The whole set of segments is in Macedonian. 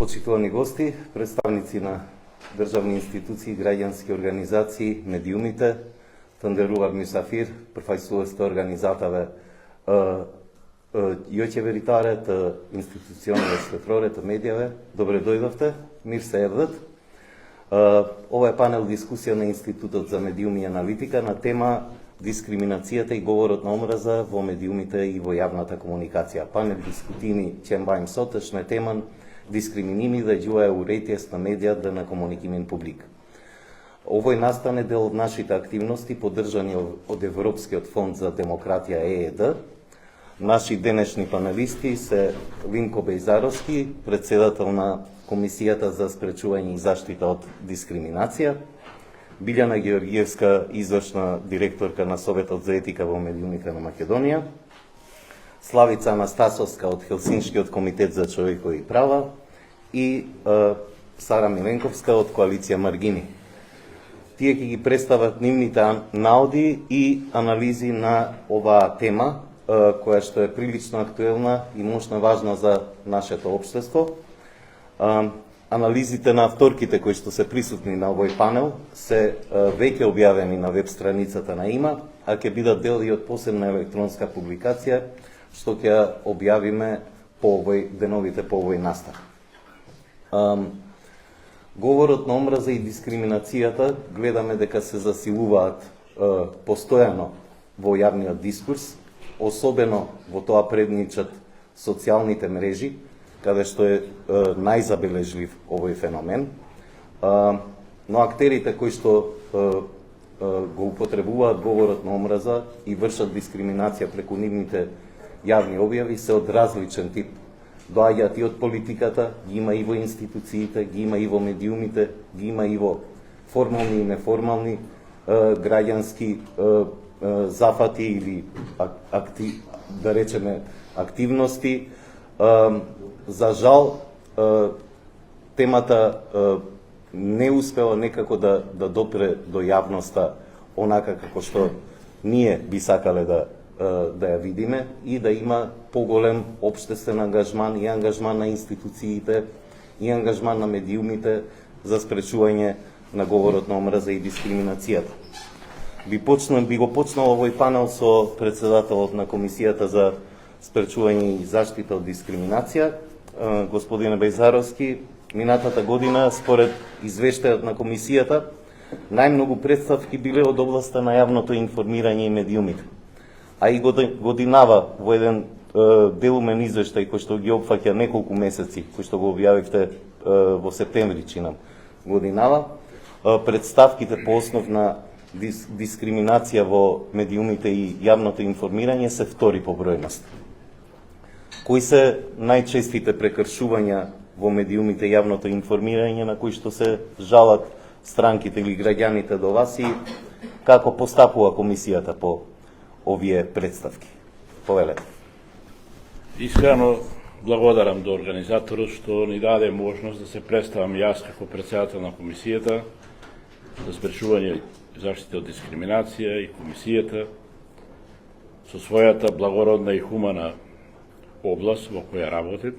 Почитувани гости, представници на државни институции, граѓански организации, медиумите, тандерувар мисафир, профајсувасте организатаве јоќе веритаре, институционале светроре, медијаве, добре дојдовте, мир се ердат. Ова е панел дискусија на Институтот за медиуми и аналитика на тема дискриминацијата и говорот на омраза во медиумите и во јавната комуникација. Панел дискутини чем бајм сотешна теман дискриминими да ѓуаја урејтест на медија на комуникимен публик. Овој настане дел од нашите активности поддржани од Европскиот фонд за демократија ЕЕД. Наши денешни панелисти се Линко Бејзаровски, председател на Комисијата за спречување и заштита од дискриминација, Билјана Георгиевска, извршна директорка на Советот за етика во медиумите на Македонија, Славица Анастасовска од Хелсиншкиот комитет за човекови права и Сара Миленковска од Коалиција Маргини. Тие ќе ги представат нивните наоди и анализи на оваа тема, која што е прилично актуелна и мощно важна за нашето општество. Анализите на авторките кои што се присутни на овој панел се веќе објавени на веб страницата на ИМА, а ќе бидат дел и од посебна електронска публикација што ќе објавиме по деновите по овој настан. Говорот на омраза и дискриминацијата гледаме дека се засилуваат постојано во јавниот дискурс, особено во тоа предничат социјалните мрежи, каде што е најзабележлив овој феномен. Но актерите кои што го употребуваат говорот на омраза и вршат дискриминација преку нивните јавни објави се од различен тип. Доаѓаат и од политиката, ги има и во институциите, ги има и во медиумите, ги има и во формални и неформални граѓански зафати или да речеме активности. За жал, темата не успела некако да допре до јавноста онака како што ние би сакале да ја видиме и да има поголем општествен ангажман и ангажман на институциите и ангажман на медиумите за спречување на говорот на омраза и дискриминацијата. Би го почнал овој панел со председателот на Комисијата за спречување и заштита од дискриминација, господине Бејзаровски. Минатата година, според извештајот на Комисијата, најмногу представки биле од областа на јавното информирање и медиумите. А и годинава во еден делумен извештај кој што ги опфаќа неколку месеци, кој што го објавивте во септември, чинам, годинава, представките по основ на дискриминација во медиумите и јавното информирање се втори по бројност. Кои се најчестите прекршувања во медиумите и јавното информирање на кои што се жалат странките или граѓаните до вас и како постапува Комисијата по овие представки? Повелете. Искрено благодарам до организаторот што ни даде можност да се представам јас како председател на Комисијата за спречување и заштита од дискриминација и Комисијата со својата благородна и хумана област во која работи,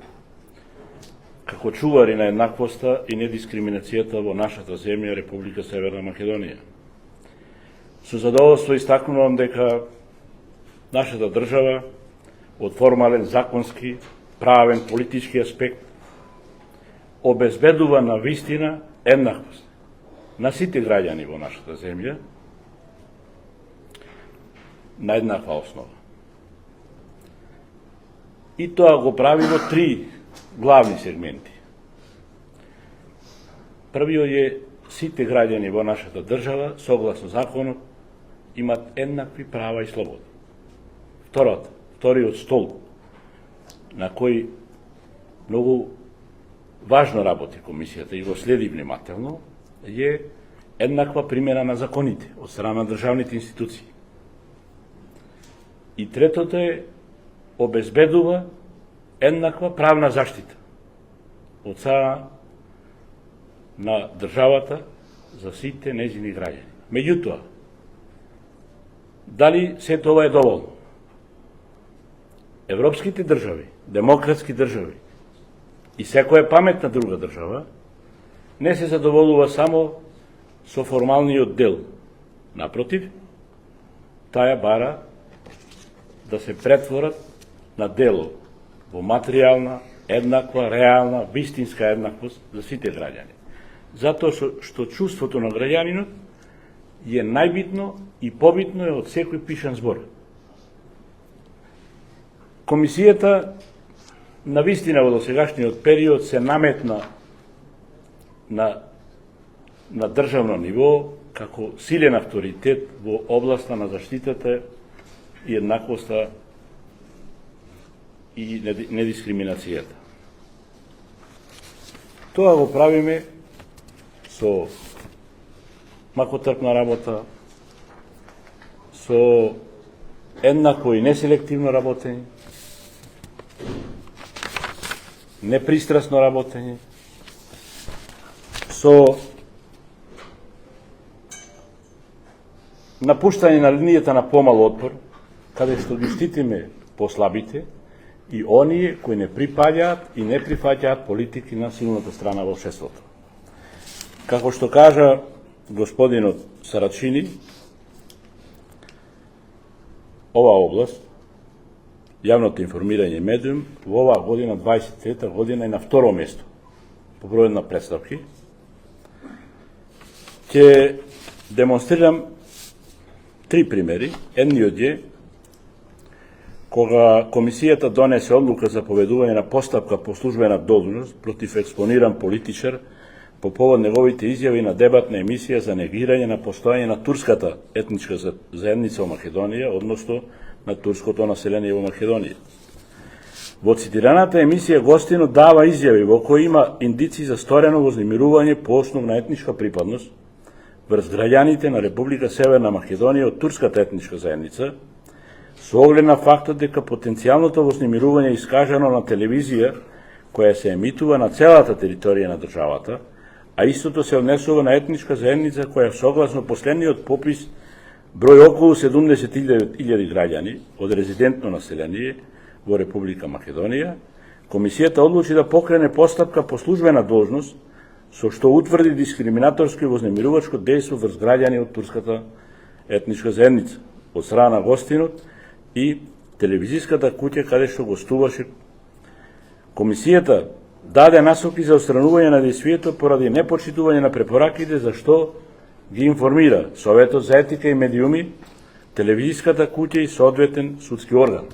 како чувари на еднаквоста и недискриминацијата во нашата земја, Република Северна Македонија. Со задоволство истакнувам дека нашата држава од формален, законски, правен, политички аспект обезбедува на вистина еднаквост на сите граѓани во нашата земја на еднаква основа. И тоа го прави во три главни сегменти. Првиот е сите граѓани во нашата држава, согласно законот, имат еднакви права и слободи. Вториот столб, на кој многу важно работи Комисијата и го следи внимателно, е еднаква примена на законите од страна на државните институции. И третото е обезбедува еднаква правна заштита од страна на државата за сите нејзини граѓани. Меѓутоа, дали се тоа е доволно? Европските држави, демократски држави, и секоја паметна друга држава не се задоволува само со формалниот дел. Напротив, таа бара да се претворат на дело во материјална, еднаква, реална, вистинска еднаквост за сите граѓани. Затоа што чувството на граѓанинот е најбитно и побитно е од секој пишан збор. Комисијата на вистина во досегашниот период се наметна на државно ниво како силен авторитет во областа на заштитата и еднаквоста и недискриминацијата. Тоа го правиме со макотрпна работа, со еднакво и неселективно работење, непристрасно работење, со напуштање на линијата на помал отпор, каде што ги штитиме послабите и оние кои не припаѓаат и не прифаќаат политики на силната страна во општеството. Како што кажа господинот Сарачини, ова област, јавното информирање и медиум, во оваа година, 23-та година, е на второ место по број на представки. Ќе демонстрирам три примери. Едниот е кога комисијата донесе одлука за поведување на постапка по службена должност против експониран политичар по повод неговите изјави на дебатна емисија за негирање на постојање на турската етничка заедница во Македонија, односно на турското население во Македонија. Во цитираната емисија гостинот дава изјави во кои има индици за сторено вознемирување по основ на етничка припадност врз граѓаните на Република Северна Македонија од турската етничка заедница, со оглед на фактот дека потенцијалното вознемирување е искажано на телевизија која се емитува на целата територија на државата, а истото се однесува на етничка заедница која согласно последниот попис број околу 70.000 граѓани од резидентно население во Република Македонија, комисијата одлучи да покрене постапка по службена должност со што утврди дискриминаторско и вознемирувачко дејство врз граѓани од турската етничка заедница од страна на гостинот и телевизиската куќа каде што гостуваше. Комисијата даде насоки за отстранување на дејствието поради непочитување на препораките за што ги информира Советот за етика и медиуми, телевизиската куќа и соодветен судски орган.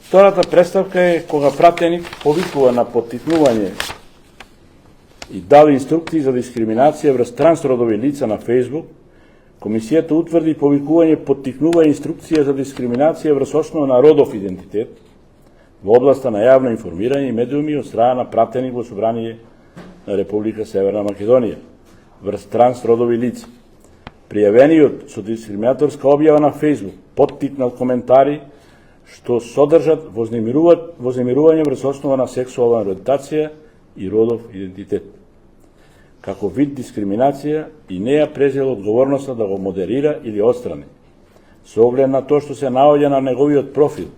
Втората представка е кога пратеник повикува на поттикнување и дава инструкции за дискриминација врз трансродови лица на Facebook, комисијата утврди повикување поттикнува инструкција за дискриминација врз основа на родов идентитет во областа на јавно информирање и медиуми од страна на пратеник во собрание на Република Северна Македонија врз трансродови лица. Пријавениот со дискриминаторска објава на Facebook поттикнал коментари што содржат вознемирување врз основа на сексуална ориентација и родов идентитет, како вид дискриминација и не ја презел одговорноста да го модерира или отстрани. Со оглед на тоа што се наоѓа на неговиот профил,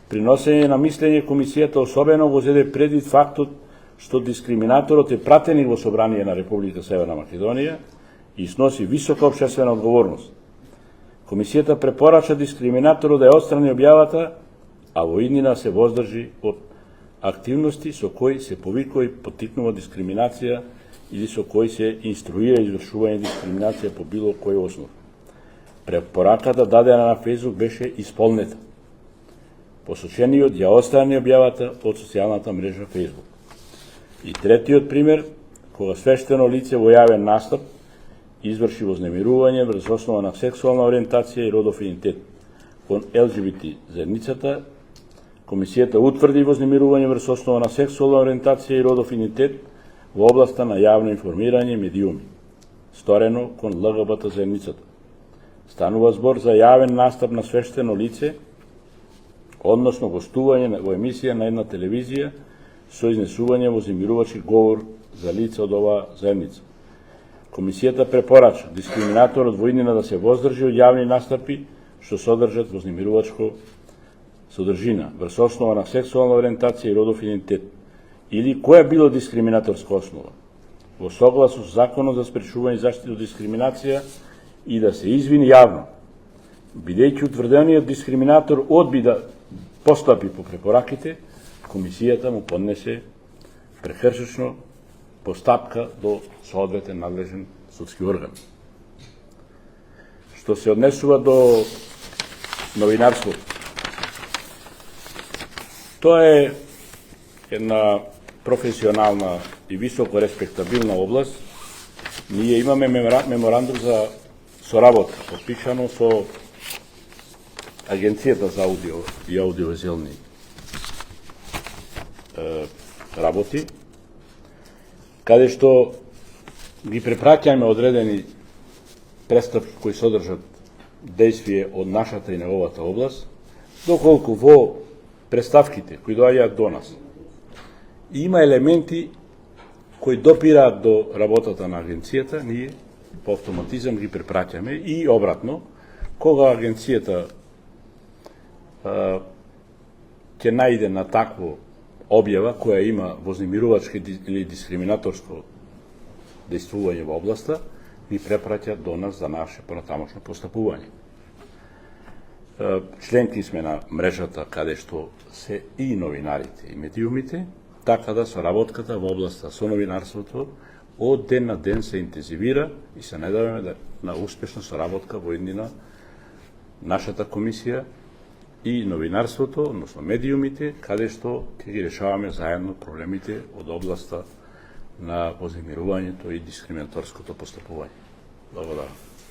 при носење на мислење комисијата особено го зеде предвид фактот што дискриминаторот е пратеник во собрание на Република Северна Македонија и сноси висока општествена одговорност. Комисијата препорача дискриминаторот да ја отстрани објавата, а во иднина се воздржи од активности со кои се повикува и поттикнува дискриминација или со кои се инструира извршување дискриминација по било кој основ. Препораката дадена на Facebook беше исполнета. Посочениот ја отстрани објавата од социјалната мрежа Facebook. И третиот пример, кога свештено лице во јавен настап изврши вознемирување врз основа на сексуална ориентација и родов идентитет кон ЛГБТ заедницата, комисијата утврди вознемирување врз основа на сексуална ориентација и родов идентитет во областа на јавно информирање и медиуми, сторено кон ЛГБТ заедницата. Станува збор за јавен настап на свештено лице, односно гостување во емисија на една телевизија со изнесување вознемирувачки говор за лица од оваа заедница. Комисијата препорача дискриминаторот во иднина да се воздржи од јавни настапи што содржат вознемирувачко содржина, врз основа на сексуална ориентација и родов идентитет, или која било дискриминаторска основа, во согласност со Законот за спречување и заштита од дискриминација и да се извини јавно, бидејќи утврдениот дискриминатор одби да постапи по препораките, комисијата му поднесе прекршечно постапка до соодветен надлежен судски орган. Што се однесува до новинарството, тоа е една професионална и високо респектабилна област. Ние имаме меморандум за соработка, подпишано со Агенцијата за аудио и аудиовизуелни работи, каде што ги препраќаме одредени престапки кои содржат действие од нашата и неговата област, доколку во представките кои доаѓаат до нас има елементи кои допираат до работата на агенцијата, ние по автоматизам ги препраќаме и обратно, кога агенцијата ќе најде на такво објава која има вознемирувачко или дискриминаторско действување во областа, ни препраќа до нас за наше понатамошно постапување. Членки сме на мрежата каде што се и новинарите и медиумите, така да соработката во областа со новинарството од ден на ден се интензивира и се надеваме на успешна соработка во еднина нашата комисија и новинарството, односно медиумите, каде што ќе ги решаваме заедно проблемите од областа на вознемирувањето и дискриминаторското постапување. Благодарам.